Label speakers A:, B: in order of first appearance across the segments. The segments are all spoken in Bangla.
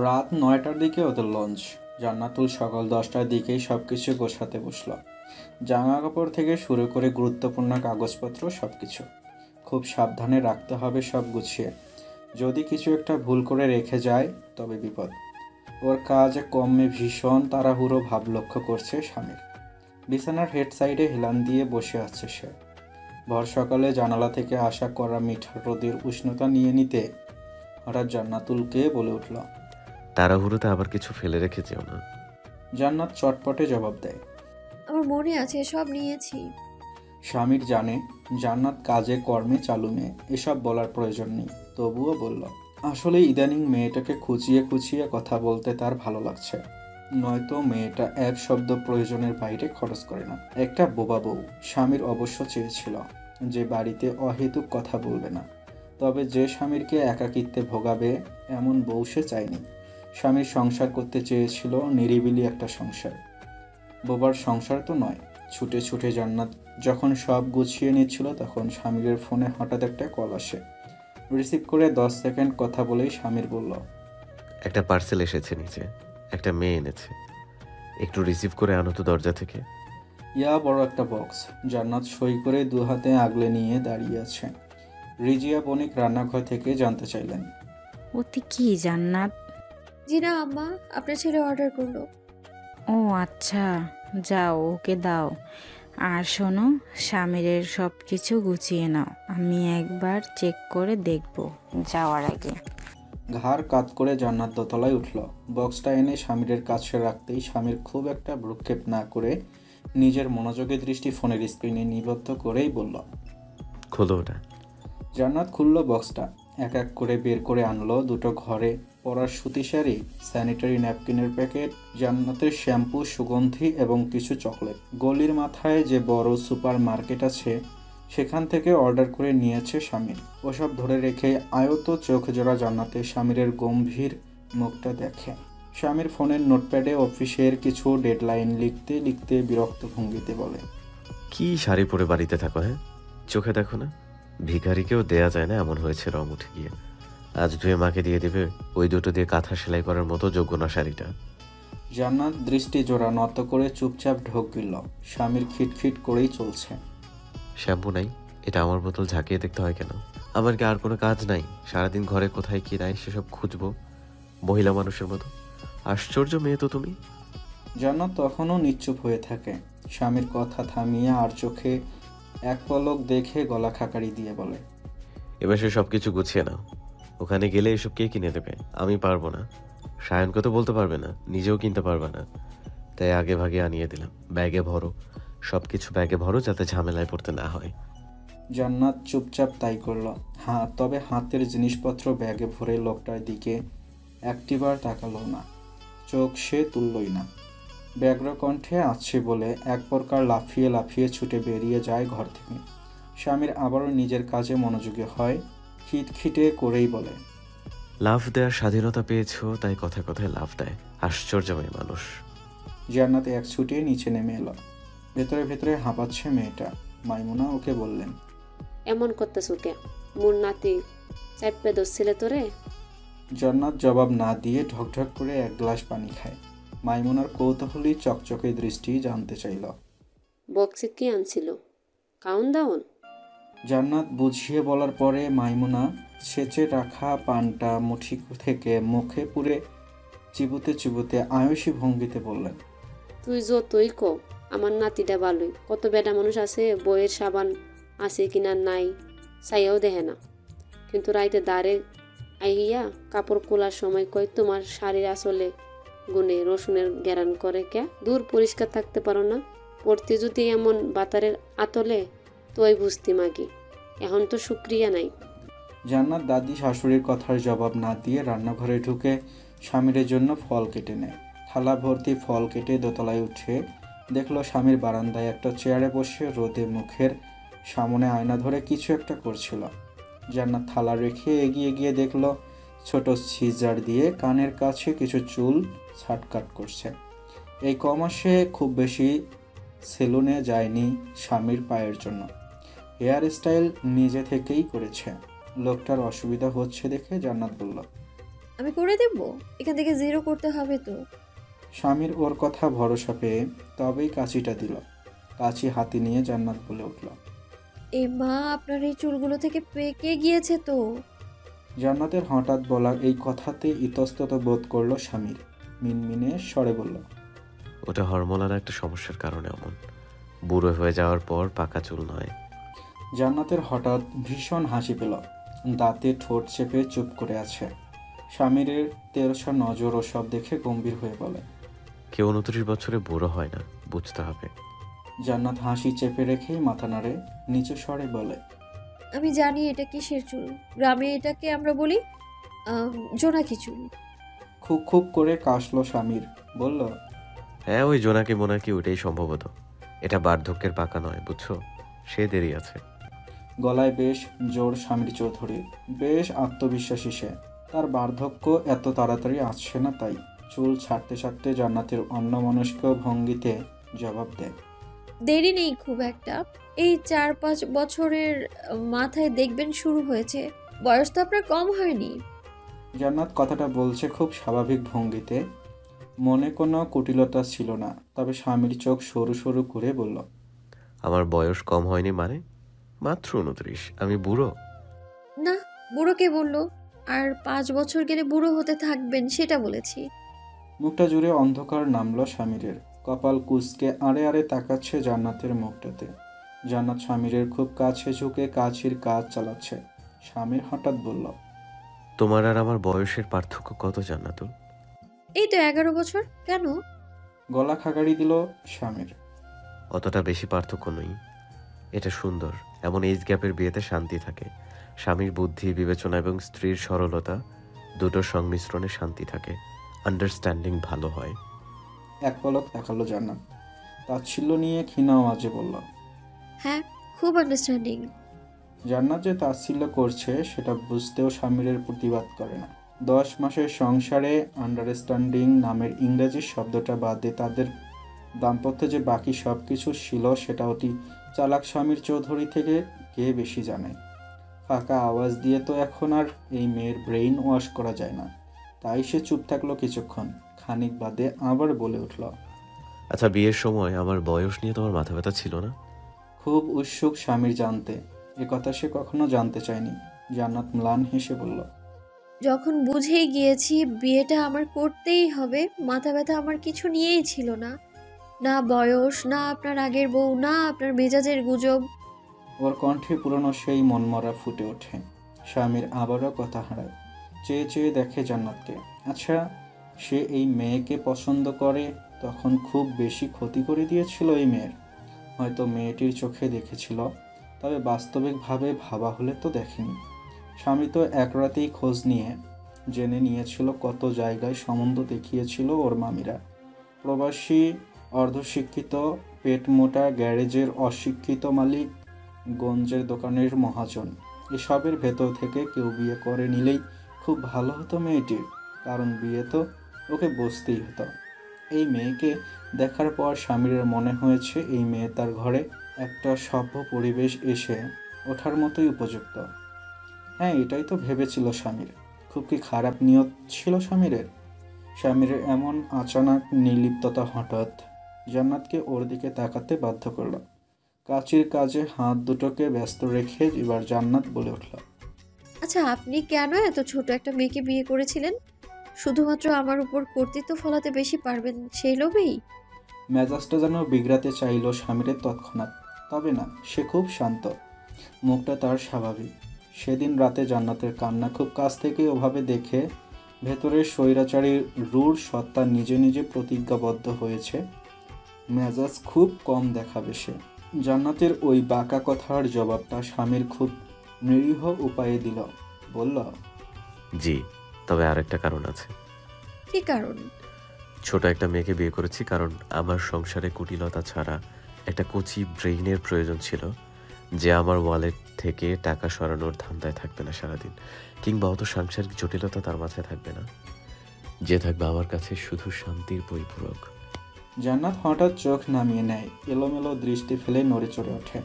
A: রাত ৯টার দিকে ওদের লঞ্চ। জান্নাতুল সকাল ১০টার দিকেই সব কিছু গোছাতে বসল। জামা কাপড় থেকে শুরু করে গুরুত্বপূর্ণ কাগজপত্র সব কিছু খুব সাবধানে রাখতে হবে, সব গুছিয়ে। যদি কিছু একটা ভুল করে রেখে যায় তবে বিপদ। ওর কাজ কমে ভীষণ তাড়াহুড়ো ভাব লক্ষ্য করছে স্বামীর। বিছানার হেড সাইডে হেলান দিয়ে বসে আছে সে। ভর সকালে জানালা থেকে আসা করা মিঠা রোদের উষ্ণতা নিয়ে নিতে হঠাৎ জান্নাতুলকে বলে উঠল,
B: তাড়াহুড়োতে আবার কিছু ফেলে রেখে যেও না।
A: জান্নাত চটপটে জবাব দেয়,
C: আমার মনে আছে, সব নিয়েছি।
A: স্বামীর জানে জান্নাত কাজে কর্মে চালু মেয়ে, এসব বলার প্রয়োজন নেই, তবুও বলল, আসলে ইদানিং মেয়েটাকে খুঁচিয়ে খুঁচিয়ে কথা বলতে তার ভালো লাগছে। নয়তো মেয়েটা এক শব্দ প্রয়োজনের বাইরে খরচ করে না। একটা বোবা বউ। স্বামীর অবশ্য চেয়েছিল যে বাড়িতে অহেতুক কথা বলবে না, তবে যে স্বামীরকে একাকিত্বে ভোগাবে এমন বউ সে চায়নি। স্বামীর সংসার করতে চেয়েছিল নিরিবিলি একটা সংসার, বোবার সংসার তো নয়। ছুটে ছুটে জান্নাত যখন সব গুছিয়ে নিচ্ছিল তখন স্বামীর ফোনে হঠাৎ একটা কল আসে। রিসিভ করে 10 সেকেন্ড কথা বলেই স্বামীর বলল,
B: একটা পার্সেল এসেছে নিচে, একটা মেয়ে এনেছে, একটু রিসিভ করে আনো তো দরজা থেকে।
A: ইয়া বড় একটা বক্স। জান্নাত সই করে দু হাতে আগলে নিয়ে দাঁড়িয়ে আছে। রিজিয়া বণিক রান্নাঘর থেকে জানতে চাইলেন,
D: ওতে কি জান্নাত?
C: জি না আম্মা, আপনার ছেলে অর্ডার করলো।
D: ও আচ্ছা, যাও ওকে দাও। আর শোনো, স্বামীরের সব কিছু গুছিয়ে নাও, আমি একবার চেক করে দেখব যাওয়ার আগে।
A: ঘাড় কাত করে জান্নাত দোতলায় উঠল। বক্সটা এনে স্বামীরের কাছে রাখতেই স্বামীর খুব একটা ভ্রুক্ষেপ না করে নিজের মনোযোগী দৃষ্টি ফোনের স্ক্রিনে নিবদ্ধ করেই বলল,
B: খোলো ওটা।
A: জান্নাত খুলল বক্সটা, এক এক করে বের করে আনলো দুটো ঘরে পরার সুতি শাড়ি, স্যানিটারি ন্যাপকিনের প্যাকেট, জান্নাতের শ্যাম্পু, সুগন্ধি এবং কিছু চকলেট। গলির মাথায় যে বড় সুপার মার্কেট আছে সেখান থেকে অর্ডার করে নিয়েছে স্বামীর। ওসব ধরে রেখে আয়ত চোখ জোড়া জান্নাতে স্বামীরের গম্ভীর মুখটা দেখে। স্বামীর ফোনের নোটপ্যাডে অফিসের কিছু ডেডলাইন লিখতে লিখতে বিরক্ত ভঙ্গিতে বলে,
B: কি শাড়ি পরে বাড়িতে থাকো, হ্যাঁ? চোখে দেখো না, ভিখারিকেও দেয়া যায় না এমন হয়েছে রং উঠে গিয়ে। আজ ধুয়ে মাকে দিয়ে দেবে, ওই দুটো দিয়ে কাঁথা সেলাই করার মতো যোগ্য না শাড়িটা।
A: জান্নাত দৃষ্টি জোড়া নত করে চুপচাপ ঢোক গিল। স্বামীর খিটখিট করেই চলছে,
B: শ্যাম্পু নাই, এটা আমার বোতল ঝাঁকিয়ে দেখতে হয় কেন? আমার কি আর কোনো কাজ নাই? সারাদিন ঘরে কোথায় কি নাই সেসব খুঁজবো মহিলা মানুষের মতো? আশ্চর্য মেয়ে তো তুমি।
A: জান্নাত তখনও নিশ্চুপ হয়ে থাকে। স্বামীর কথা থামিয়ে আর চোখে এক পলক দেখে গলা খাকারি দিয়ে বলে,
B: এবার সে সব কিছু গুছিয়ে নাও। ওখানে গেলে এসব কে কিনে দেবে? আমি পারবো না। সায়নকে তো বলতে পারবে না, নিজেও কিনতে পারবে না, তাই আগে ভাগে আনিয়ে দিলাম। ব্যাগে ভরো, সব কিছু ব্যাগে ভরো, যাতে ঝামেলায় পড়তে না হয়।
A: জান্নাত চুপচাপ তাই করল। হ্যাঁ, তবে হাতের জিনিসপত্র ব্যাগে ভরে লোকটার দিকে একটিবার তাকালো না, চোখ সে তুললই না। ব্যগ্র কণ্ঠে আসছে বলে এক প্রকার লাফিয়ে লাফিয়ে ছুটে বেরিয়ে যায় ঘর থেকে। স্বামীর আবারও নিজের কাজে মনোযোগী হয়, খিটখিটে করেই বলে,
B: লাভ দেওয়ার স্বাধীনতা পেয়েছো, তাই কথায় কথায় লাভ দেয়। আশ্চর্যময় মানুষ।
A: জান্নাত এক ছুটে নিচে নেমে এলো। ভেতরে ভেতরে হাঁপাচ্ছে মেয়েটা। মাইমুনা ওকে বললেন,
E: এমন করতেছো কে? মোর নাতি চাপে ধরছিলে তোরে?
A: জান্নাত জবাব না দিয়ে ঢকঢক করে এক গ্লাস পানি খায়। মাইমুনার কৌতূহলী চকচকে দৃষ্টি জানতে চাইল,
E: বক্সে কি আনছিল? কাউন দাউন?
A: জান্নাত বুঝিয়ে বলার পরে মাইমুনা ছেঁচে রাখা পানটা মুঠি থেকে মুখে পুরে চিবুতে চিবুতে আয়ুষী ভঙ্গিতে বললেন,
E: তুই যতই কো, আমার নাতিটা ভালোই। কত বেটা মানুষ আছে বইয়ের সাবান আছে কিনা নাই চাইয়াও দেখে না, কিন্তু রাইতে দাঁড়ে আইয়া কাপড় খোলার সময় কই তোমার শাড়ির আসলে গুনে রসুনের গ্যারান করে কে? দূর, পরিষ্কার থাকতে পারো না? পড়তে যদি এমন বাতারের আতলে তোই বুঝতি মাগি, এখন তো শুক্রিয়া নাই।
A: জান্নাত দাদি শাশুড়ির কথার জবাব না দিয়ে রান্নাঘরে ঢুকে স্বামীর জন্য ফল কেটে নেয়। থালা ভর্তি ফল কেটে দোতলায় উঠে দেখলো স্বামীর বারান্দায় একটা চেয়ারে বসে রোদে মুখের সামনে আয়না ধরে কিছু একটা করছিল। জান্নাত থালা রেখে এগিয়ে গিয়ে দেখলো ছোট সিজার দিয়ে কানের কাছে কিছু চুল ছাটকাট করছে। এই কমাসে খুব বেশি সেলুনে যায়নি স্বামীর পায়ের জন্য, হেয়ার স্টাইল নিজে থেকেই করেছে। লোকটার অসুবিধা হচ্ছে দেখে জান্নাত বলল,
C: আমি করে দেব? এখান থেকে জিরো করতে হবে তো।
A: স্বামীর ওর কথা ভরসা পেয়ে তবেই কাঁচিটা দিল। কাঁচি হাতে নিয়ে জান্নাত বলে উঠল।
C: এ মা, আপনার এই চুলগুলো থেকে পেকে গিয়েছে তো।
A: জান্নাতের হঠাৎ বলা এই কথাতে ইতস্তত বোধ করলো স্বামীর। মিনমিনে স্বরে বলল,
B: ওটা হরমোনাল একটা সমস্যার কারণে এমন। বুড়ো হয়ে যাওয়ার পর পাকা চুল নয়।
A: জান্নাতের হঠাৎ ভীষণ হাসি পেল। দাঁতে ঠোঁট চেপে চুপ করে আছে। স্বামীরের তেরসা নজর ও সব দেখে গম্ভীর হয়ে বলে,
B: কেউ 29 বছরে বুড়ো হয় না, বুঝতে হবে।
A: জান্নাত হাসি চেপে রেখেই মাথা নাড়ে, নিচু স্বরে বলে,
C: আমি জানি এটা কিসের চুল। গ্রামে এটাকে আমরা বলি জোনাকি চুল।
A: খুব খুব করে কাশলো স্বামীর, বলল,
B: হ্যাঁ, ওই জোনাকি মোনাকি ওইটাই সম্ভবত। এটা বার্ধক্যের পাকা নয়, বুঝছো? সে দেরি আছে।
A: গলায় বেশ জোর স্বামীর চৌধুরীর, বেশ আত্মবিশ্বাসী সে। তার বার্ধক্য এত তাড়াতাড়ি আসছে না তাই। চুল ছাড়তে ছাড়তে জান্নাতের অন্যমনস্ক ভঙ্গিতে জবাব দেয়,
C: দেরি নেই খুব একটা। এই 4-5 বছরের মাথায় দেখবেন শুরু হয়েছে। বয়স তো আপনার কম হয়নি।
A: জান্নাত কথাটা বলছে খুব স্বাভাবিক ভঙ্গিতে, মনে কোনো কুটিলতা ছিল না। তবে স্বামীর চোখ সরু সরু করে বলল,
B: আমার বয়স কম হয়নি মানে? মাত্র 29। আমি বুড়ো?
C: না, বুড়ো কে বললো? আর 5 বছর গেলে বুড়ো হতে থাকবেন সেটা বলেছি।
A: মুখটা জুড়ে অন্ধকার নামলো স্বামীরের। কপাল কুঁচকে আড়ে আড়ে তাকাচ্ছে জান্নাতের মুখটাতে। জান্নাত স্বামীরের খুব কাছে ঝুঁকে কাছির কাজ চালাচ্ছে। স্বামীর হঠাৎ বলল,
B: তোমার আর আমার বয়সের পার্থক্য কত জান্নাতুল?
C: এই তো 11 বছর। কেন?
A: গলা খাগাড়ি দিল স্বামীর।
B: অতটা বেশি পার্থক্য নেই। এটা সুন্দর। এমন এজ গ্যাপের বিয়েতে শান্তি থাকে। স্বামীর বুদ্ধি, বিবেচনা এবং স্ত্রীর সরলতা দুটোর সংমিশ্রণে শান্তি থাকে। আন্ডারস্ট্যান্ডিং ভালো হয়।
A: এক পলক তাকালো জান্নাত। তাচ্ছিল্য নিয়ে ক্ষীণ আওয়াজে বলল,
C: হ্যাঁ, খুব আন্ডারস্ট্যান্ডিং।
A: জান্নাত যে তাচ্ছিল্য করছে সেটা বুঝতেও স্বামীরের প্রতিবাদ করে না। 10 মাসের সংসারে আন্ডারস্ট্যান্ডিং নামের ইংরেজি শব্দটা বাদে তাদের দাম্পত্যে যে বাকি সব কিছু ছিল সেটা অতি চালাক স্বামীর চৌধুরী থেকে কে বেশি জানে। ফাঁকা আওয়াজ দিয়ে তো এখন আর এই মেয়ের ব্রেইন ওয়াশ করা যায় না। তাই সে চুপ থাকলো কিছুক্ষণ। খানিক বাদে আবার বলে উঠল,
B: আচ্ছা, বিয়ের সময় আমার বয়স নিয়ে তোমার মাথা ব্যথা ছিল না?
A: খুব উৎসুক স্বামীর জানতে। এ কথা সে কখনো জানতে চায়নি। জান্নাত ম্লান হেসে বলল,
C: যখন বুঝেই গিয়েছি বিয়েটা আমার করতেই হবে, মাথা ব্যথা আমার কিছু নিয়েই ছিল না। না বয়স, না আপনার আগের বউ, না আপনার মেজাজের গুজব।
A: ওর কণ্ঠে পুরনো সেই মনমরা ফুটে ওঠে। স্বামীর আবারও কথা হারায়। চেয়ে চেয়ে দেখে জান্নাতকে। আচ্ছা, সে এই মেয়েকে পছন্দ করে তখন খুব বেশি ক্ষতি করে দিয়েছিল এই মেয়ের? হয়তো মেয়েটির চোখে দেখেছিল, তবে বাস্তবিকভাবে ভাবা হলে তো দেখেনি। স্বামী তো এক রাতেই খোঁজ নিয়ে জেনে নিয়েছিল কত জায়গায় সম্বন্ধ দেখিয়েছিল ওর মামিরা। প্রবাসী, অর্ধশিক্ষিত, পেট মোটা গ্যারেজের অশিক্ষিত মালিক, গঞ্জের দোকানের মহাজন, এসবের ভেতর থেকে কেউ বিয়ে করে নিলেই খুব ভালো হতো মেয়েটির। কারণ বিয়ে তো ওকে বসতেই হতো। এই মেয়েকে দেখার পর স্বামীর মনে হয়েছে এই মেয়ে তার ঘরে একটা সভ্য পরিবেশ এসে ওঠার মতোই উপযুক্ত। হ্যাঁ, এটাই তো ভেবেছিল স্বামীর। খুব কি খারাপ নিয়ত ছিল স্বামীরের? স্বামীর এমন আচানক নির্লিপ্ততা হঠাৎ জান্নাতকে ওর দিকে তাকাতে বাধ্য করল। কাচির কাজে হাত দুটোকে ব্যস্ত রেখে এবার জান্নাত বলে উঠল,
C: আচ্ছা, আপনি কেন এত ছোট একটা মেয়েকে বিয়ে করেছিলেন? শুধুমাত্র আমার উপর কর্তৃত্ব ফলাতে বেশি পারবেন সেই লোভেই?
A: মেজাজটা যেন বিগড়াতে চাইল স্বামীরের তৎক্ষণাৎ। তবে না, সে খুব শান্ত, মুখটা তার স্বাভাবিক। সেদিন রাতে জান্নাতের কান্না খুব কাছ থেকে ওভাবে দেখে ভেতরের স্বৈরাচারী রূঢ় সত্তা নিজে নিজে প্রতিজ্ঞাবদ্ধ হয়েছে মেজাজ খুব কম দেখাবে সে। জান্নাতের ওই বাঁকা কথার জবাবটা স্বামীর খুব নিরীহ উপায়ে দিল। বলল,
B: জি, তবে আরেকটা কারণ আছে।
C: কি কারণ?
B: ছোট একটা মেয়েকে বিয়ে করেছি কারণ আমার সংসারে কুটিলতা ছাড়া একটা কচি ব্রেইনের প্রয়োজন ছিল, যে আমার ওয়ালেট থেকে টাকা সরানোর ধান্দায় থাকবে না সারাদিন, কিংবা অত সাংসারিক জটিলতা তার মাথায় থাকবে না, যে থাকবে আমার কাছে শুধু শান্তির পরিপূরক।
A: জান্নাত হঠাৎ চোখ নামিয়ে নেয়, এলোমেলো দৃষ্টি ফেলে নড়ে চড়ে ওঠে।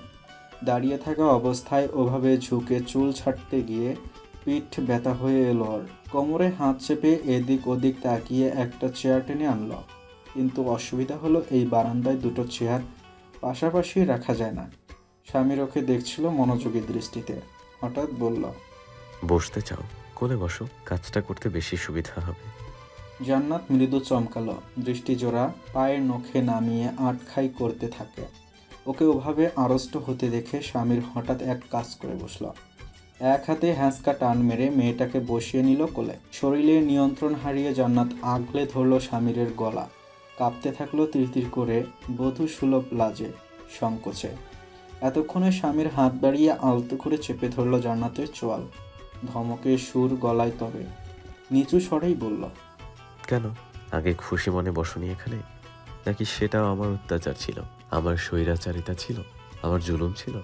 A: দাঁড়িয়ে থাকা অবস্থায় ওভাবে ঝুঁকে চুল ছাড়তে গিয়ে পিঠ ব্যথা হয়ে এলো ওর। কোমরে হাত চেপে এদিক ওদিক তাকিয়ে একটা চেয়ার টেনে আনলো, কিন্তু অসুবিধা হলো এই বারান্দায় দুটো চেয়ার পাশাপাশি রাখা যায় না। স্বামীর ওকে দেখছিল মনোযোগী দৃষ্টিতে। হঠাৎ বলল,
B: বসতে চাও? কোলে বসো, কাজটা করতে বেশি সুবিধা হবে।
A: জান্নাত মৃদু চমকালো, দৃষ্টি জোড়া পায়ের নখে নামিয়ে আটখাই করতে থাকে। ওকে ওভাবে আড়ষ্ট হতে দেখে স্বামীর হঠাৎ এক কাজ করে বসল। এক হাতে হ্যাঁচকা টান মেরে মেয়েটাকে বসিয়ে নিল কোলে। শরীরের নিয়ন্ত্রণ হারিয়ে জান্নাত আগলে ধরল স্বামীরের গলা। কাঁপতে থাকলো তিরতির করে, বধূ সুলভ লাজে সংকোচে। এতক্ষণে স্বামীর হাত বাড়িয়ে আলতো করে চেপে ধরল জান্নাতের চোয়াল। ধমকের সুর গলায়, তবে নিচু স্বরেই বলল,
B: কেন? আগে খুশি মনে বসনি এখানে? নাকি সেটাও আমার অত্যাচার ছিল, আমার স্বৈরাচারিতা ছিল, আমার জুলুম ছিল?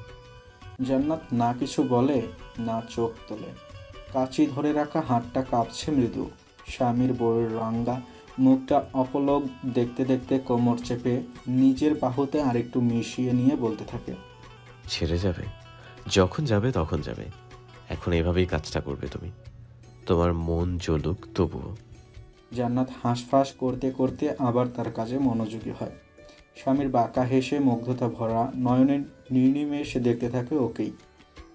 A: জান্নাত না কিছু বলে, না চোখ তোলে। কাচি ধরে রাখা হাতটা কাঁপছে মৃদু। স্বামীর বউয়ের রাঙ্গা মুখটা অপলক দেখতে দেখতে কোমর চেপে নিজের বাহুতে আরেকটু মিশিয়ে নিয়ে বলতে থাকে,
B: ছেড়ে যাবে? যখন যাবে তখন যাবে। এখন এভাবেই কাজটা করবে তুমি। তোমার মন জ্বলুক তবুও।
A: জান্নাত হাঁসফাঁস করতে করতে আবার তার কাজে মনোযোগী হয়। স্বামীর বাঁকা হেসে মুগ্ধতা ভরা নয়নের নির্নিমেষে দেখতে থাকে ওকেই।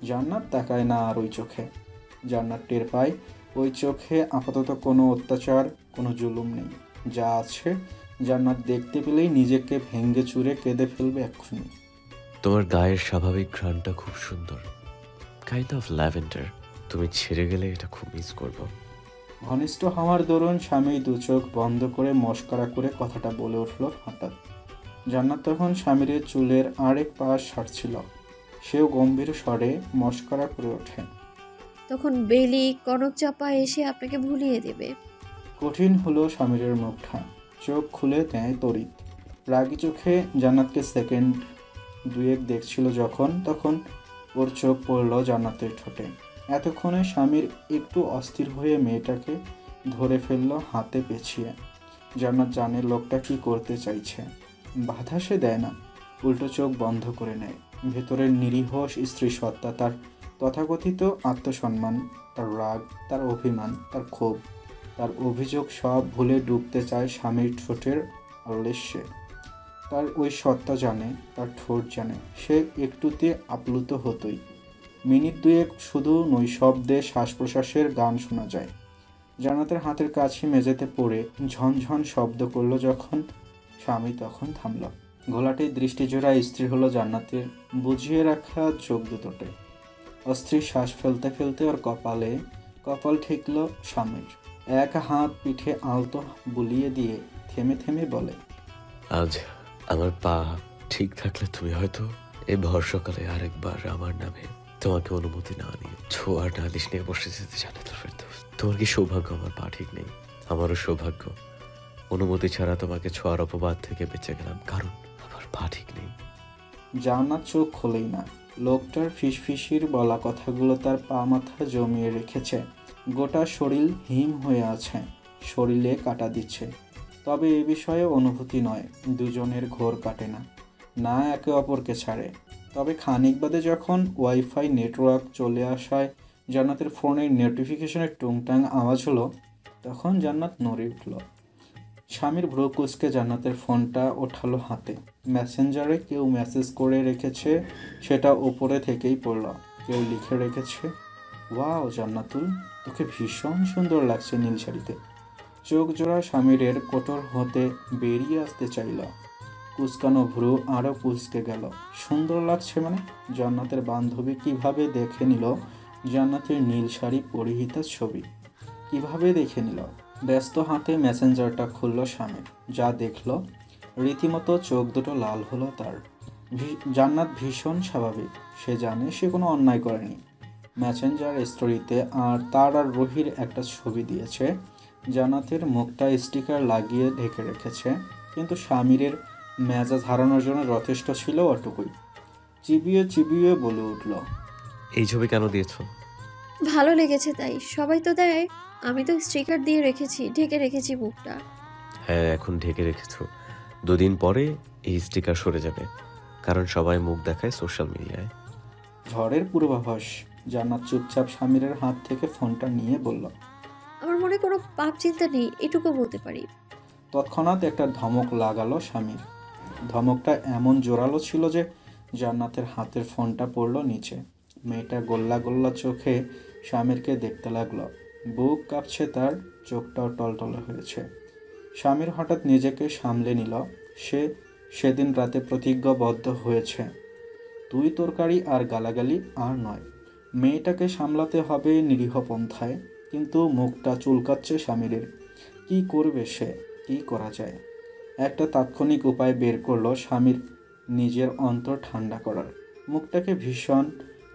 A: জান্নাত তাকায় না আর ওই চোখে। জান্নাত টের পায় ওই চোখে আপাতত কোনো অত্যাচার, কোনো জুলুম নেই। যা আছে জান্নাত দেখতে পেলেই নিজেকে ভেঙে চুরে কেঁদে ফেলবে এক্ষুনি।
B: তোমার গায়ের স্বাভাবিক ঘ্রাণটা খুব সুন্দর, কাইন্ড অফ ল্যাভেন্ডার। তুমি ছেড়ে গেলে এটা খুব মিস করব।
A: ঘনিষ্ঠ হওয়ার দরুন স্বামী দু চোখ বন্ধ করে মস্করা করে কথাটা বলে উঠল হঠাৎ। জান্নাত তখন স্বামীর চুলের আরেক পাশ ছাড়ছিল। সেও গম্ভীর স্বরে মস্করা করে ওঠে,
C: তখন বেলি কনক চাপা এসে আপনাকে ভুলিয়ে দেবে।
A: কঠিন হলো স্বামীরের মুখটা। চোখ খুলে দেয় তড়িৎ। রাগী চোখে জান্নাতকে সেকেন্ড দুয়েক দেখছিল যখন, তখন ওর চোখ পড়ল জান্নাতের ঠোঁটে। এতক্ষণে স্বামীর একটু অস্থির হয়ে মেয়েটাকে ধরে ফেলল হাতে পেঁচিয়ে। জান্নাত জানে লোকটা কি করতে চাইছে। বাধা সে দেয় না, উল্টো চোখ বন্ধ করে নেয়। ভেতরের নিরীহ স্ত্রী সত্তা, তার তথাকথিত আত্মসম্মান, তার রাগ, তার অভিমান, তার ক্ষোভ, তার অভিযোগ সব ভুলে ডুবতে চায় স্বামীর ঠোঁটের আলস্যে। তার ওই সত্তা জানে, তার ঠোঁট জানে, সে একটুতে আপ্লুত হতোই। মিনিট দুয়েক শুধু নৈশব্দে শ্বাস প্রশ্বাসের গান শোনা যায়। জান্নাতের হাতের কাছে মেঝেতে পড়ে ঝনঝন শব্দ করলো যখন, স্বামী তখন থামল। ঘোলাটে দৃষ্টিজোড়া স্থির হলো জান্নাতের বুঝিয়ে রাখা চোখ দুটোতে। অস্থির শ্বাস ফেলতে ফেলতে ওর কপাল ঠেকল স্বামীর। এক হাত পিঠে আলতো বুলিয়ে দিয়ে থেমে থেমে বলে,
B: আজ আমার পা ঠিক থাকলে তুমি হয়তো এই ভর সকালে আরেকবার আমার নামে তোমাকে অনুমতি না নিয়ে ছোঁয়ার নালিশ নিয়ে বসে যেতে জানে তো ফেরদৌস। তোমার কি সৌভাগ্য আমার পা ঠিক নেই? আমারও সৌভাগ্য, অনুমতি ছাড়া তোমাকে ছোঁয়ার অপবাদ থেকে বেঁচে গেলাম, কারণ আমার পা ঠিক নেই।
A: জান্নাত চোখ খোলেই না। লোকটার ফিসফিসির বলা কথাগুলো তার পা মাথা জমিয়ে রেখেছে। গোটা শরীর হিম হয়ে আছে, শরীরে কাটা দিচ্ছে। তবে এ বিষয়ে অনুভূতি নয়, দুজনের ঘোর কাটে না, না একে অপরকে ছাড়ে। তবে খানিক বাদে যখন ওয়াইফাই নেটওয়ার্ক চলে আসায় জান্নাতের ফোনের নোটিফিকেশনের টুংটাং আওয়াজ হলো, তখন জান্নাত নড়ে উঠল। স্বামীর ভ্রু কুঁচকে জান্নাতের ফোনটা ওঠালো হাতে। মেসেঞ্জারে কেউ মেসেজ করে রেখেছে, সেটা ওপরে থেকেই পড়ল। কেউ লিখে রেখেছে, ওয়াও জান্নাতুল, তোকে ভীষণ সুন্দর লাগছে নীল শাড়িতে। চোখ জোড়া স্বামীরের কোটর হতে বেরিয়ে আসতে চাইল। কুচকানো ভ্রু আরও কুচকে গেল। সুন্দর লাগছে মানে? জান্নাতের বান্ধবী কিভাবে দেখে নিল জান্নাতের নীল শাড়ি পরিহিতা ছবি? কিভাবে দেখে নিল? ব্যস্ত হাতে মেসেঞ্জারটা খুলল স্বামীর। যা দেখল, রীতিমতো চোখ দুটো লাল হলো তার। জান্নাত ভীষণ স্বাভাবিক, সে জানে সে কোনো অন্যায় করেনি। মেসেঞ্জার স্টোরিতে তার আর রুহির একটা ছবি দিয়েছে। জান্নাতের মুখটা স্টিকার লাগিয়ে ঢেকে রেখেছে, কিন্তু স্বামীরের মেজাজ হারানোর জন্য যথেষ্ট ছিল ওটুকুই। চিবিয়ে চিবিয়ে বলে উঠল,
B: এই ছবি কেন দিয়েছো?
C: ভালো লেগেছে তাই। সবাই তো দেয়, আমি তো স্টিকার দিয়ে রেখেছি, ঢেকে রেখেছি মুখটা।
B: হ্যাঁ, এখন ঢেকে রেখেছো। 2 দিন পরে এই স্টিকার সরে যাবে, কারণ সবাই মুখ দেখায় সোশ্যাল মিডিয়ায়।
A: ঝড়ের পূর্বাভাস। জান্নাত চুপচাপ স্বামীরের হাত থেকে ফোনটা নিয়ে বলল।
C: আমার মনে কোনো পাপ চিন্তা নেই, এটুকু বলতে পারি।
A: তৎক্ষণাৎ একটা ধমক লাগালো স্বামীর। ধমকটা এমন জোরালো ছিল যে জান্নাতের হাতের ফোনটা পড়ল নিচে। মেয়েটা গোল্লা গোল্লা চোখে স্বামীরকে দেখতে লাগলো। বুক কাঁপছে তার, চোখটাও টলটলে হয়েছে। স্বামীর হঠাৎ নিজেকে সামলে নিল। সে সেদিন রাতে প্রতিজ্ঞাবদ্ধ হয়েছে, তুই তরকারি আর গালাগালি আর নয়। মেয়েটাকে সামলাতে হবে নিরীহ পন্থায়, কিন্তু মুখটা চুলকাচ্ছে স্বামীরের। কি করবে সে? কি করা যায়? একটা তাৎক্ষণিক উপায় বের করলো স্বামীর নিজের অন্তর ঠান্ডা করার। মুখটাকে ভীষণ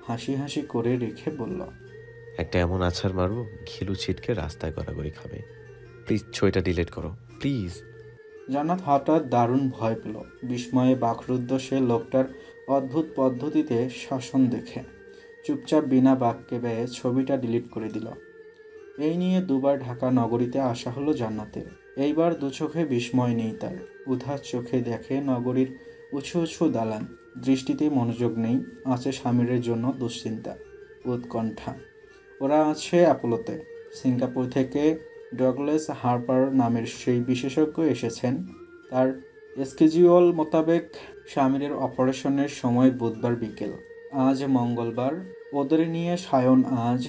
A: হাসি হাসি করে রেখে বলল,
B: একটা এমন আছাড় মারবো ঘিলু ছিটকে রাস্তায় গড়াগড়ি খাবে। প্লিজ ছবিটা ডিলিট করো প্লিজ।
A: জান্নাত হঠাৎ দারুণ ভয় পেল। বিস্ময়ে বাকরুদ্ধ সে লোকটার অদ্ভুত পদ্ধতিতে শাসন দেখে। চুপচাপ বিনা বাক্যে ব্যয়ে ছবিটা ডিলিট করে দিল। এই নিয়ে দুবার ঢাকা নগরীতে আসা হলো জান্নাতের। এইবার দু চোখে বিস্ময় নেই তার। উধার চোখে দেখে নগরীর উঁচু উঁচু দালান। দৃষ্টিতে মনোযোগ নেই, আছে স্বামীরের জন্য দুশ্চিন্তা, উৎকণ্ঠা। ওরা আছে অ্যাপোলোতে। সিঙ্গাপুর থেকে ডগলাস হার্পার নামের সেই বিশেষজ্ঞ এসেছেন। তার স্কেজিউল মোতাবেক স্বামীরের অপারেশনের সময় বুধবার বিকেল। আজ মঙ্গলবার। ওদের নিয়ে সায়ন আজ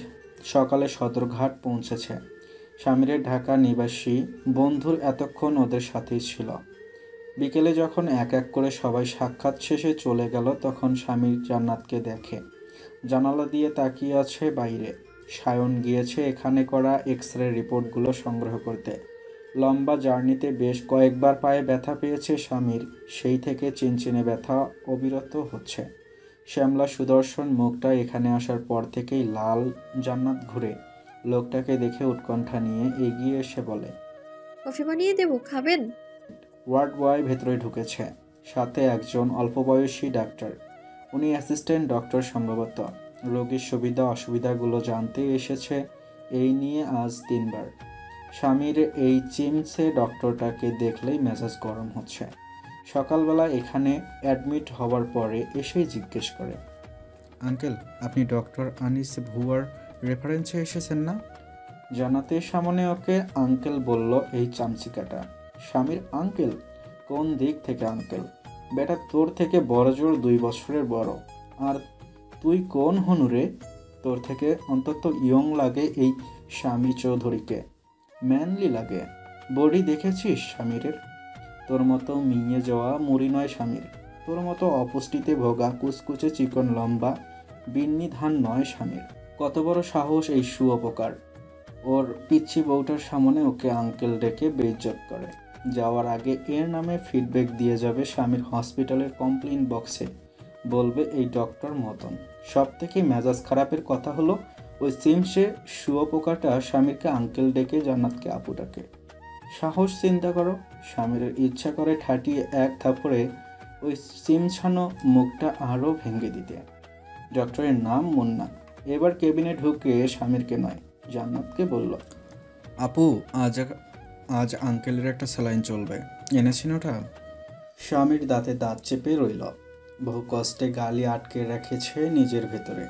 A: সকালে সদরঘাট পৌঁছেছে। স্বামীরের ঢাকা নিবাসী বন্ধুর এতক্ষণ ওদের সাথেই ছিল। বিকেলে যখন এক এক করে সবাই সাক্ষাৎ শেষে চলে গেল, তখন স্বামীর জান্নাতকে দেখে। জানালা দিয়ে তাকিয়ে আছে বাইরে। সায়ন গিয়েছে এখানে করা এক্স-রে রিপোর্টগুলো সংগ্রহ করতে। লম্বা জার্নিতে বেশ কয়েকবার পায়ে ব্যথা পেয়েছে স্বামীর। সেই থেকে চিনচিনে ব্যথা অবিরত হচ্ছে। শ্যামলা সুদর্শন মুখটা এখানে আসার পর থেকেই লাল। জান্নাত ঘুরে লোকটাকে দেখে উৎকণ্ঠা নিয়ে এগিয়ে এসে বলে,
C: কফি বানিয়ে দেবো, খাবেন?
A: ওয়ার্ড বয় ভেতরে ঢুকেছে, সাথে একজন অল্পবয়সী ডাক্তার। উনি অ্যাসিস্ট্যান্ট ডক্টর সম্ভবত। রোগীর সুবিধা অসুবিধাগুলো জানতে এসেছে। এই নিয়ে আজ 3 বার। স্বামীর এই চিমসে ডক্টরটাকে দেখলেই মেজাজ গরম হচ্ছে। সকালবেলা এখানে অ্যাডমিট হওয়ার পরে এসেই জিজ্ঞেস করে, আঙ্কেল, আপনি ডক্টর আনিস ভুয়ার রেফারেন্সে এসেছেন না? জানাতের সামনে ওকে আঙ্কেল বলল এই চামচিকাটা। স্বামীর আঙ্কেল? কোন দিক থেকে আঙ্কেল? বেটা তোর থেকে বড় জোর 2 বছরের বড়। আর তুই কোন হনুরে? তোর থেকে অন্তত ইয়ং লাগে এই স্বামী চৌধুরীকে, ম্যানলি লাগে। বডি দেখেছিস স্বামীরের? তোর মতো মিয়ে যাওয়া মুড়ি নয় স্বামীর। তোর মতো অপুষ্টিতে ভোগা কুচকুচে চিকন লম্বা বিন্নি ধান নয় স্বামীর। কত বড় সাহস এই শুয়োপকার! ওর পিচ্ছি বউটার সামনে ওকে আঙ্কেল ডেকে বেইজ্জত করে। যাওয়ার আগে এর নামে ফিডব্যাক দিয়ে যাবে স্বামীর হসপিটালের কমপ্লেইন বক্সে। বলবে এই ডক্টর মতন। সব থেকে মেজাজ খারাপের কথা হলো ওই সিমসে শুয়োপোকাটা স্বামীরকে আঙ্কেল ডেকে জান্নাতকে আপু ডাকে। সাহস চিন্তা করো! স্বামীর ইচ্ছা করে ঠাটিয়ে এক থাপড়ে ওই সিমছানো মুখটা আরও ভেঙে দিতে। ডক্টরের নাম মুন্না। এবার কেবিনে ঢুকে স্বামীরকে নয় জান্নাতকে বলল, আপু, আজ আঙ্কেলের একটা স্যালাইন চলবে, এনেছেন ওটা? স্বামীর দাঁতে দাঁত চেপে রইল। বহু কষ্টে গালি আটকে রেখেছে নিজের ভেতরে।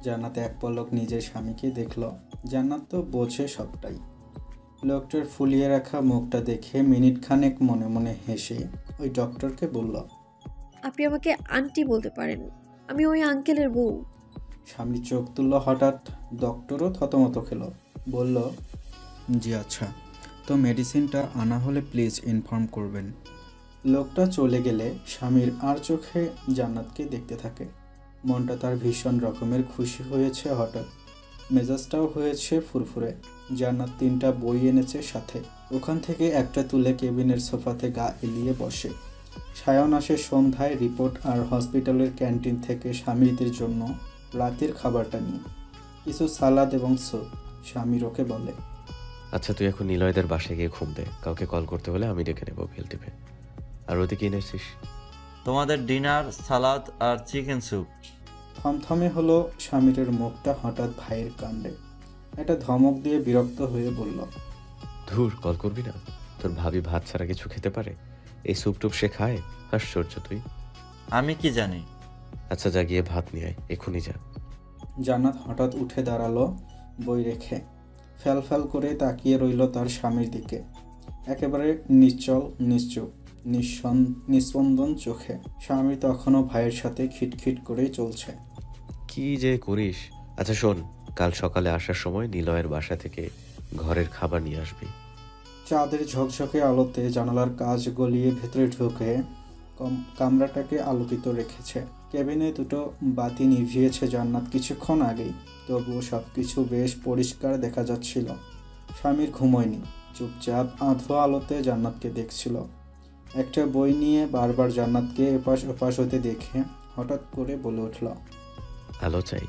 A: জান্নাত এক পলক নিজের স্বামীকে দেখল। জান্নাত তো বোঝে সবটাই। লোকটার ফুলিয়ে রাখা মুখটা দেখে মিনিট খানেক মনে মনে হেসে ওই ডক্টরকে বলল,
C: আপনি আমাকে আন্টি বলতে পারেন, আমি ওই আঙ্কেলের বউ।
A: স্বামী চোখ তুলল হঠাৎ। ডক্টরও থতমত খেল। বলল, জি আচ্ছা, তো মেডিসিনটা আনা হলে প্লিজ ইনফর্ম করবেন। লোকটা চলে গেলে স্বামীর আর চোখে জান্নাতকে দেখতে থাকে। মনটা তার ভীষণ রকমের খুশি হয়েছে হঠাৎ। মেজাজটাও হয়েছে ফুরফুরে। জান্নাত 3টা বই এনেছে সাথে। ওখান থেকে একটা তুলে কেবিনের সোফাতে গা এলিয়ে বসে। সায়ন আসে সন্ধ্যায় রিপোর্ট আর হসপিটালের ক্যান্টিন থেকে স্বামীদের জন্য রাতের খাবারটা নিয়ে। কিছু সালাদ এবং স্যুপ। স্বামীর ওকে বলে,
B: আচ্ছা তুই এখন নিলয়দের বাসায় গিয়ে ঘুম দে, কাউকে কল করতে হলে আমি ডেকে নেবো বেল টিপে। আর ওদিকে এনেছিস?
F: তোমাদের ডিনার, সালাদ আর চিকেন স্যুপ।
A: থমথমে হলো স্বামীরের মুখটা হঠাৎ ভাইয়ের কাণ্ডে। একটা ধমক দিয়ে বিরক্ত হয়ে বলল,
B: ধুর, কল করবি না? তোর ভাবি ভাত ছাড়া কিছু খেতে পারে? এই স্যুপ টুপ সে খায়? আশ্চর্য তুই।
F: আমি কি জানি?
B: আচ্ছা যা গিয়ে ভাত নিয়ে আয়, এক্ষুনি যা।
A: জান্নাত হঠাৎ উঠে দাঁড়ালো বই রেখে। ফ্যাল করে তাকিয়ে রইল তার স্বামীর দিকে, একেবারে নিশ্চল, নিশ্চুপ, নিস্পন্দন চোখে। স্বামী তখনও ভাইয়ের সাথে খিটখিট করেই চলছে।
B: কি যে করিস। আচ্ছা শোন, কাল সকালে আসার সময় নিলয়ের বাসা থেকে ঘরের খাবার নিয়ে আসবি।
A: চাঁদের ঝকঝকে আলোতে জানালার কাঁচ গলিয়ে ভেতরে ঢুকে কামরাটাকে আলোকিত রেখেছে। কেবিনে দুটো বাতি নিভিয়েছে জান্নাত কিছুক্ষণ আগেই, তবুও সব কিছু বেশ পরিষ্কার দেখা যাচ্ছিল। স্বামীর ঘুমোয়নি, চুপচাপ আধো আলোতে জান্নাতকে দেখছিল। একটা বই নিয়ে বারবার জান্নাতকে এপাশ ওপাশ হতে দেখে হঠাৎ করে বলে উঠল,
B: আলো চাই,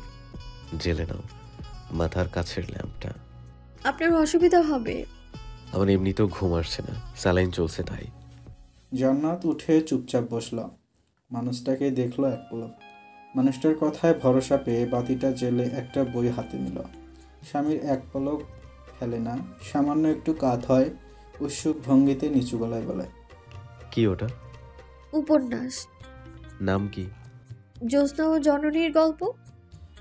B: জেলে নাও মাথার কাছের ল্যাম্পটা।
C: আপনার অসুবিধা হবে।
B: আমার এমনিতেও ঘুম আসছে না, স্যালাইন চলছে তাই।
A: জান্নাত উঠে চুপচাপ বসল। মানুষটাকে দেখলো এক পলক। মানুষটার কথায় ভরসা পেয়ে বাতিটা জেলে একটা বই হাতে নিল। স্বামীর এক পলক ফেলে না, সামান্য একটু কাত হয়, উৎসুক ভঙ্গিতে নিচু গলায় বলে,
B: কি ওটা?
C: উপন্যাস।
B: নাম কি?
C: জ্যোৎস্না ও জননীর গল্প।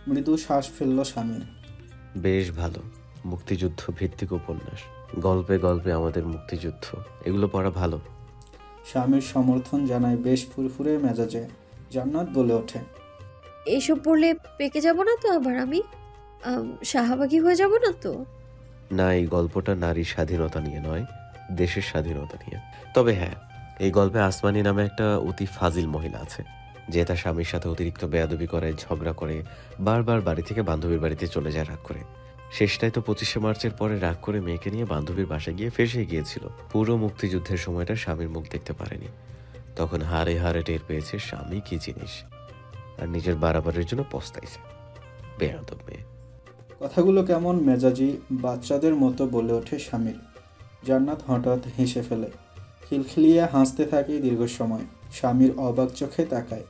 A: মৃদু শ্বাস ফেলল স্বামীর।
B: বেশ ভালো, মুক্তিযুদ্ধ ভিত্তিক উপন্যাস। গল্পে গল্পে আমাদের মুক্তিযুদ্ধ, এগুলো পড়া ভালো।
A: স্বামীর সমর্থন জানায় বেশ ফুরফুরে মেজাজে। জান্নাত বলে ওঠে,
C: এইসব পড়লে পেকে যাব না তো আবার আমি? শাহাবাগী হয়ে যাব না তো?
B: না, এই গল্পটা নারীর স্বাধীনতা নিয়ে নয়, দেশের স্বাধীনতা নিয়ে। তবে হ্যাঁ, এই গল্পে আসমানি নামে একটা অতি ফাজিল মহিলা আছে, যে তার স্বামীর সাথে অতিরিক্ত বেয়াদবি করে, ঝগড়া করে, বারবার বাড়ি থেকে বান্ধবীর বাড়িতে চলে যায় রাগ করে। শেষটায় তো 25শে মার্চের পরে রাগ করে মেয়েকে নিয়ে বান্ধবীর বাসায় গিয়ে ফেঁসে গিয়েছিল। পুরো মুক্তিযুদ্ধের সময়টা স্বামীর মুখ দেখতে পারেনি। তখন হারে হারে টের পেয়েছে স্বামী কি জিনিস, আর নিজের বাড়াবাড়ির জন্য পস্তাইছে। বেয়াদব মেয়ে।
A: কথাগুলো কেমন মেজাজি বাচ্চাদের মতো বলে ওঠে স্বামীর। জান্নাত হঠাৎ হেসে ফেলে, খিলখিলিয়ে হাসতে থাকে দীর্ঘ সময়। স্বামীর অবাক চোখে তাকায়,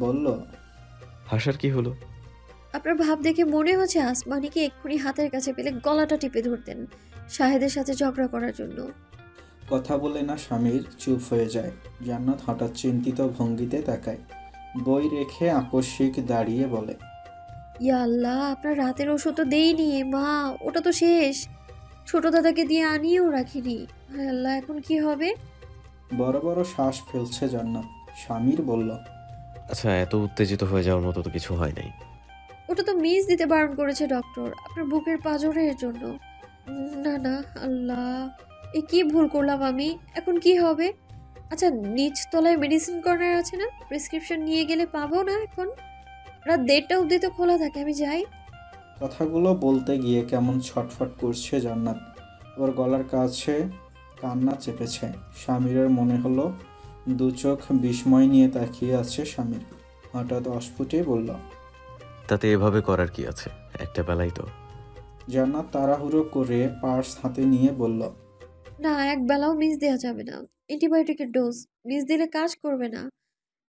A: বলল,
B: হাসার কি হলো?
C: আপনার ভাব দেখে মনে হচ্ছে আসমানিকে এক্ষুনি হাতের কাছে পেলে গলাটা টিপে ধরতেন শাহেদের সাথে ঝগড়া করার জন্য।
A: কথা বলে না স্বামীর চুপ হয়ে যায়। জান্নাত হঠাৎ চিন্তিত ভঙ্গিতে তাকায়, বই রেখে আকস্মিক দাঁড়িয়ে বলে,
C: ইয়া আল্লাহ, আপনার রাতের ওষুধ তো দেইনি মা, ওটা তো শেষ। ছোট দাদাকে দিয়ে আনিয়েও রাখিনি। হায় আল্লাহ, এখন কি হবে?
A: বড় বড় শ্বাস ফেলছে জান্নাত। স্বামীর বলল,
B: আচ্ছা, এত উত্তেজিত হয়ে যাওয়ার মতো তো কিছু হয় নাই।
C: ওটা তো মিস দিতে বারণ করেছে ডক্টর, আপনার বুকের পাঁজরের জন্য। না না, আল্লাহ, এ কি ভুল করলাম আমি? এখন কি হবে? আচ্ছা, নিচ তলায় মেডিসিন কর্নার আছে না? প্রেসক্রিপশন নিয়ে গেলে পাবো না এখন? রাত 1:30টা অবধি তো খোলা থাকে, আমি যাই।
A: কথাগুলো বলতে গিয়ে কেমন ছটফট করছে জান্নাত। ওর গলার কাছে কান্না চেপেছে। স্বামীরের মনে হলো দু চোখ বিস্ময় নিয়ে তাকিয়ে আছে স্বামীর। হঠাৎ অস্ফুটে বলল,
B: তাতে এভাবে করার কি আছে, একটা বেলাই তো।
A: জান্নাত তাড়াহুড়ো করে পার্স হাতে নিয়ে বলল,
C: না, এক বেলাও মিস দেওয়া যাবে না। অ্যান্টিবায়োটিকের ডোজ মিস দিলে কাজ করবে না।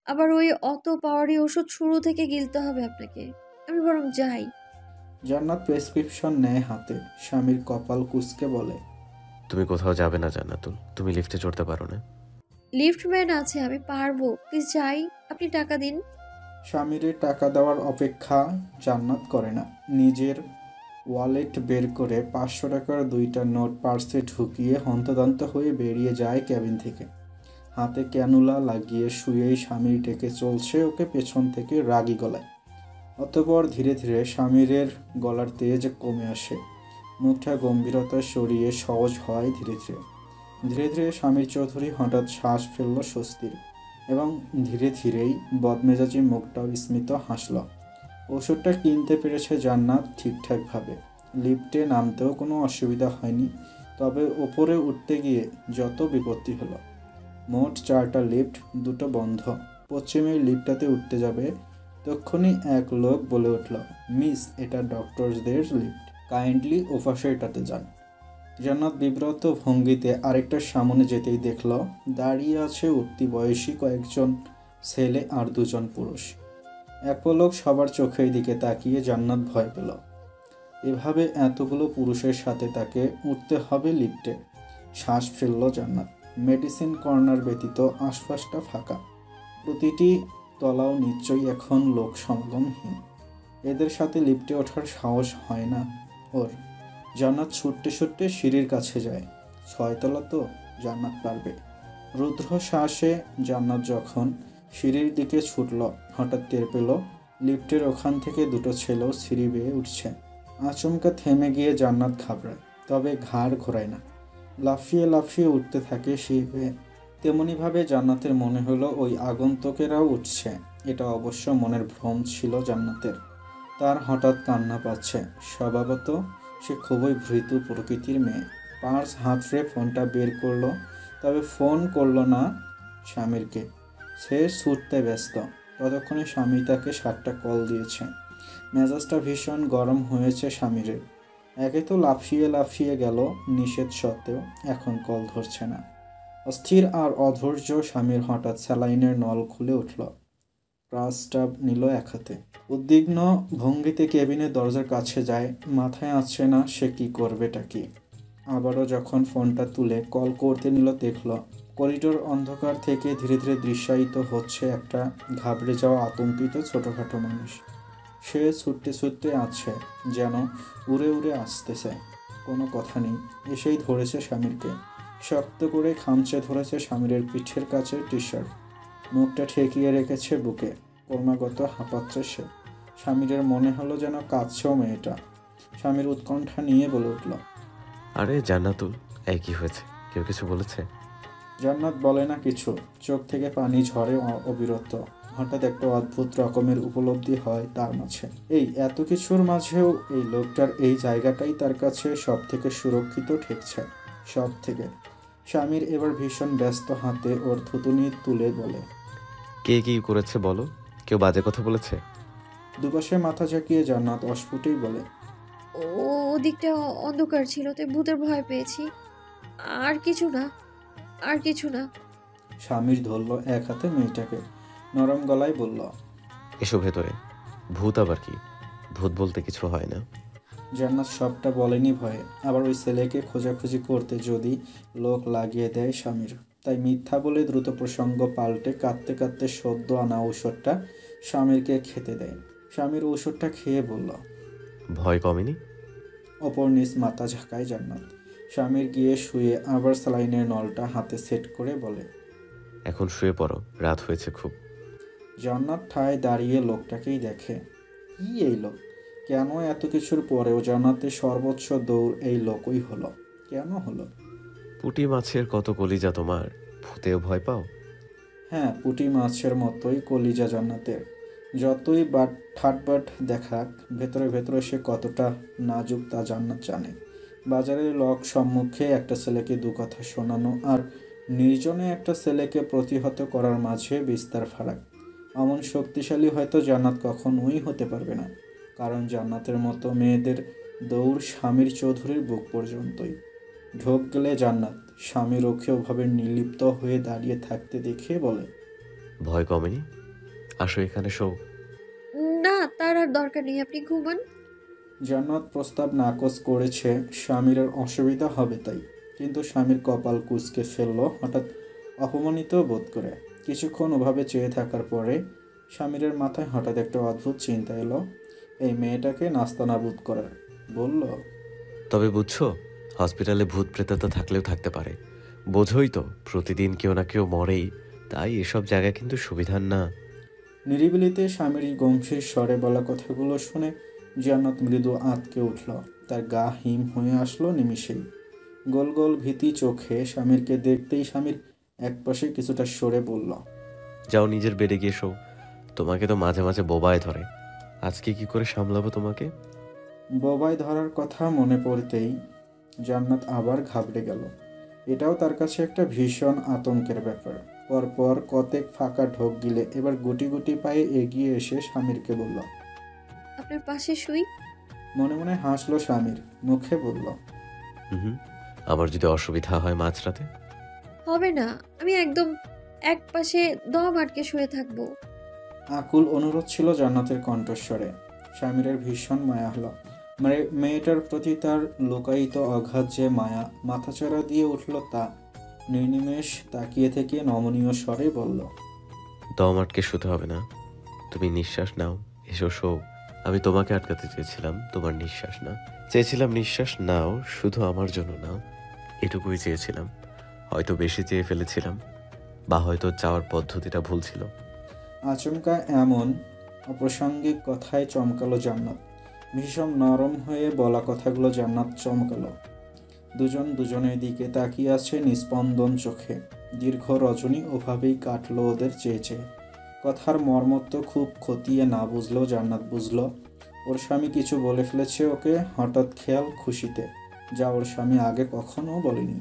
C: আবার ওই অত পাওয়ারি ওষুধ শুরু থেকে গিলতে হবে আপনাকে। আমি বরং যাই।
A: জান্নাত প্রেসক্রিপশন নেয় হাতে। স্বামীর কপাল কুঁচকে বলে,
B: তুমি কোথাও যাবে না জান্নাতুল, তুমি লিফটে চড়তে পারো না?
C: লিফটম্যান আছে, আমি পারবো। প্লিজ যাই, আপনি টাকা দিন।
A: স্বামীরের টাকা দেওয়ার অপেক্ষা জান্নাত করে না। নিজের ওয়ালেট বের করে 500 টাকার 2টা নোট পার্সে ঢুকিয়ে হন্তদন্ত হয়ে বেরিয়ে যায় কেবিন থেকে। হাতে ক্যানুলা লাগিয়ে শুয়েই স্বামীর ডেকে চলছে ওকে পেছন থেকে রাগী গলায়। অতঃপর ধীরে ধীরে স্বামীরের গলার তেজ কমে আসে, মুখটা গম্ভীরতা সরিয়ে সহজ হয় ধীরে ধীরে। ধীরে ধীরে স্বামীর চৌধুরী হঠাৎ শ্বাস ফেলল স্বস্তির, এবং ধীরে ধীরেই বদমেজাজি মুখটাও স্মিত হাসল। ওষুধটা কিনতে পেরেছে জান্নাত ঠিকঠাকভাবে। লিফটে নামতেও কোনো অসুবিধা হয়নি, তবে ওপরে উঠতে গিয়ে যত বিপত্তি হলো। মোট 4টা লিফট, 2টো বন্ধ। পশ্চিমের লিফটটাতে উঠতে যাবে, তক্ষুনি এক লোক বলে উঠল, মিস, এটা ডক্টরসদের লিফট, কাইন্ডলি ওপাশেরটাতে যান। জান্নাত বিব্রত ভঙ্গিতে আরেকটার সামনে যেতেই দেখল দাঁড়িয়ে আছে উঠতি বয়সী কয়েকজন ছেলে আর 2জন পুরুষ। এক পলক সবার চোখের দিকে তাকিয়ে জান্নাত ভয় পেল। এভাবে এতগুলো পুরুষের সাথে তাকে উঠতে হবে লিফটে। শ্বাস ফেলল জান্নাত। মেডিসিন কর্নার ব্যতীত আশপাশটা ফাঁকা। প্রতিটি তলাও নিশ্চয়ই এখন লোক সমাগমহীন। এদের সাথে লিফটে ওঠার সাহস হয় না ওর। জান্নাত ছুটতে ছুটতে সিঁড়ির কাছে যায়। 6 তলা তো, জান্নাত পারবে। রুদ্র শ্বাসে জান্নাত যখন সিঁড়ির দিকে ছুটল, হঠাৎ টের পেল লিফটের ওখান থেকে দুটো ছেলেও সিঁড়ি বেয়ে উঠছে। আচমকা থেমে গিয়ে জান্নাত ঘাবড়ায়, তবে ঘাড় ঘোরায় না। লাফিয়ে লাফিয়ে উঠতে থাকে সিঁড়ি বেয়ে। তেমনিভাবে জান্নাতের মনে হলো ওই আগন্তুকেরাও উঠছে। এটা অবশ্য মনের ভ্রম ছিল জান্নাতের। তার হঠাৎ কান্না পাচ্ছে। স্বভাবত সে খুবই ভীতু প্রকৃতির মেয়ে। পার্স হাতড়ে ফোনটা বের করলো, তবে ফোন করলো না স্বামীরকে। সে ছুটতে ব্যস্ত। ততক্ষণে স্বামী তাকে 7টা কল দিয়েছে। মেজাজটা ভীষণ গরম হয়েছে স্বামীরের। একে তো লাফিয়ে লাফিয়ে গেল নিষেধ সত্ত্বেও, এখন কল ধরছে না। অস্থির আর অধৈর্য স্বামীর হঠাৎ স্যালাইনের নল খুলে উঠল। প্রাস্টাব নিল এক হাতে। উদ্বিগ্ন ভঙ্গিতে কেবিনের দরজার কাছে যায়। মাথায় আসছে না সে কি করবেটা কি। আবারও যখন ফোনটা তুলে কল করতে নিল, দেখল করিডোর অন্ধকার থেকে ধীরে ধীরে দৃশ্যায়িত হচ্ছে একটা ঘাবড়ে যাওয়া আতঙ্কিত ছোটোখাটো মানুষ। সে ছুটতে ছুটতে আছে, যেন উড়ে উড়ে আসতেছে। কোনো কথা নেই, এসেই ধরেছে স্বামীরকে। শক্ত করে খামচে ধরেছে স্বামীরের পিঠের কাছে টি শার্ট। মুখটা ঠেকিয়ে রেখেছে বুকে। ক্রমাগত হাঁপাচ্ছে সে। স্বামীরের মনে হলো যেন কাঁদছেও মেয়েটা। স্বামীর উৎকণ্ঠা নিয়ে বলে উঠল,
B: আরে জান্নাতুল, একই হয়েছে? কেউ কিছু বলেছে?
A: জান্নাত বলে না কিছু। চোখ থেকে পানি ঝরে অবিরত। হঠাৎ একটা অদ্ভুত রকমের উপলব্ধি হয় তার মাঝে। এই এত কিছুর মাঝেও এই লোকটার এই জায়গাটাই তার কাছে সব থেকে সুরক্ষিত ঠেকছে। সব থেকে। স্বামীর এবার ভীষণ ব্যস্ত হাতে ওর থুতুনি তুলে বলে,
B: কে কি করেছে বলো? কেউ বাজে কথা বলেছে?
A: দুপাশে মাথা ঝাঁকিয়ে জান্নাত অস্ফুটেই বলে,
C: ওদিকটা অন্ধকার ছিল, তাই ভূতের ভয় পেয়েছি। আর কিছু না, আর কিছু না।
A: স্বামীর ধরল এক হাতে মেয়েটাকে। নরম গলায় বলল,
B: এসো ভেতরে। ভূত আবার কি? ভূত বলতে কিছু হয় না।
A: জান্নাত সবটা বলেনি ভয়ে। আবার ওই ছেলেকে খোঁজাখুঁজি করতে যদি লোক লাগিয়ে দেয় স্বামীর, তাই মিথ্যা বলে দ্রুত প্রসঙ্গ পাল্টে কাঁদতে কাঁদতে সদ্য আনা ঔষধটা স্বামীরকে খেতে দেয়। স্বামীর ঔষধটা খেয়ে বলল,
B: ভয় কমেনি?
A: অপর নিজ মাথা ঝাঁকায় জান্নাত। স্বামীর গিয়ে শুয়ে আবার স্যালাইনের নলটা হাতে সেট করে বলে,
B: এখন শুয়ে পড়ো, রাত হয়েছে খুব।
A: জান্নাত ঠায় দাঁড়িয়ে লোকটাকেই দেখে। কি এই লোক? কেন এত কিছুর পরেও জান্নাতের সর্বোচ্চ দৌড় এই লোকই হলো? কেন হলো?
B: পুঁটি মাছের কত কলিজা তোমার, ভূতেও ভয় পাও?
A: হ্যাঁ, পুঁটি মাছের মতোই কলিজা জান্নাতের। যতই ঠাটবাট দেখাক, ভেতরে ভেতরে সে কতটা নাজুক তা জান্নাত জানে। বাজারের লোক সম্মুখে একটা ছেলেকে দু কথা শোনানো আর নির্জনে একটা ছেলেকে প্রতিহত করার মাঝে বিস্তার ফারাক। এমন শক্তিশালী হয়তো জান্নাত কখনোই হতে পারবে না, কারণ জান্নাতের মতো মেয়েদের দৌড় স্বামীর চৌধুরীর বুক পর্যন্তই। ঢোক গেলে জান্নাত স্বামী রক্ষীয়ভাবে নির্লিপ্ত হয়ে দাঁড়িয়ে থাকতে দেখে বলে,
B: ভয় কমেনি? আসো এখানে শো।
C: না, তার আর দরকার নেই, আপনি ঘুমান।
A: জান্নাত প্রস্তাব নাকচ করেছে স্বামীর অসুবিধা হবে তাই, কিন্তু স্বামীর কপাল কুঁচকে ফেলল হঠাৎ অপমানিত বোধ করে। কিছুক্ষণ ওভাবে চেয়ে থাকার পরে স্বামীরের মাথায় হঠাৎ একটা অদ্ভুত চিন্তা এলো, এই মেয়েটাকে নাস্তানাবুদ করার। বলল,
B: তবে বুঝছো, হসপিটালে ভূত প্রেততা থাকলেও থাকতে পারে। বোঝোই তো, প্রতিদিন কেউ না কেউ মরেই। তাই এসব জায়গা কিন্তু সুবিধার না।
A: নিরিবিলিতে স্বামীর গম্ভীর স্বরে বলা কথাগুলো শুনে জান্নাত মৃদু আঁতকে উঠল। তার গা হিম হয়ে আসলো নিমিষেই। গোল গোল ভীতি চোখে স্বামীরকে দেখতেই স্বামীর একপাশে কিছুটা সরে বলল,
B: যাও নিজের বেডে গিয়ে শো। তোমাকে তো মাঝে মাঝে বোবায় ধরে। আজকে কি করে সামলাবো তোমাকে?
A: বোবায় ধরার কথা মনে পড়তেই জান্নাত আবার ঘাবড়ে গেল। এটাও তার কাছে একটা ভীষণ আতঙ্কের ব্যাপার। পরপর কতেক ফাঁকা ঢোক গিলে এবার গুটি গুটি পায়ে এগিয়ে এসে স্বামীরকে বলল,
C: আপনার পাশে শুই।
A: মনে মনে হাসলো স্বামীর, মুখে বলল,
B: হুম, আমার যদি অসুবিধা হয় মাঝরাতে?
C: হবে না, আমি একদম এক পাশে দম আটকে শুয়ে থাকবো।
A: আকুল অনুরোধ ছিল জান্নাতের কণ্ঠস্বরে। স্বামীরের ভীষণ মায়া হলো। মেয়েটার প্রতি তার লুকায়িত অগাধ যে মায়া মাথাচাড়া দিয়ে উঠল তা। নির্নিমেষ তাকিয়ে থেকে নমনীয় স্বরে বলল,
B: দম আটকে শুতে হবে না, তুমি নিঃশ্বাস নাও, এসো শো। আমি তোমাকে আটকাতে চেয়েছিলাম, তোমার নিঃশ্বাস না। চেয়েছিলাম নিঃশ্বাস নাও, শুধু আমার জন্য নাও, এটুকুই চেয়েছিলাম। হয়তো বেশি চেয়ে ফেলেছিলাম, বা হয়তো চাওয়ার পদ্ধতিটা ভুল ছিল।
A: আচমকা এমন অপ্রাসঙ্গিক কথায় চমকালো জান্নাত। ভীষণ নরম হয়ে বলা কথাগুলো জান্নাত চমকালো। দুজন দুজনের দিকে তাকিয়ে আছে নিস্পন্দন চোখে। দীর্ঘ রজনী ওভাবেই কাটলো ওদের চেয়ে চেয়ে। কথার মর্মত্ব খুব খতিয়ে না বুঝলেও জান্নাত বুঝলো ওর স্বামী কিছু বলে ফেলেছে ওকে হঠাৎ খেয়াল খুশিতে, যা ওর স্বামী আগে কখনো বলেনি।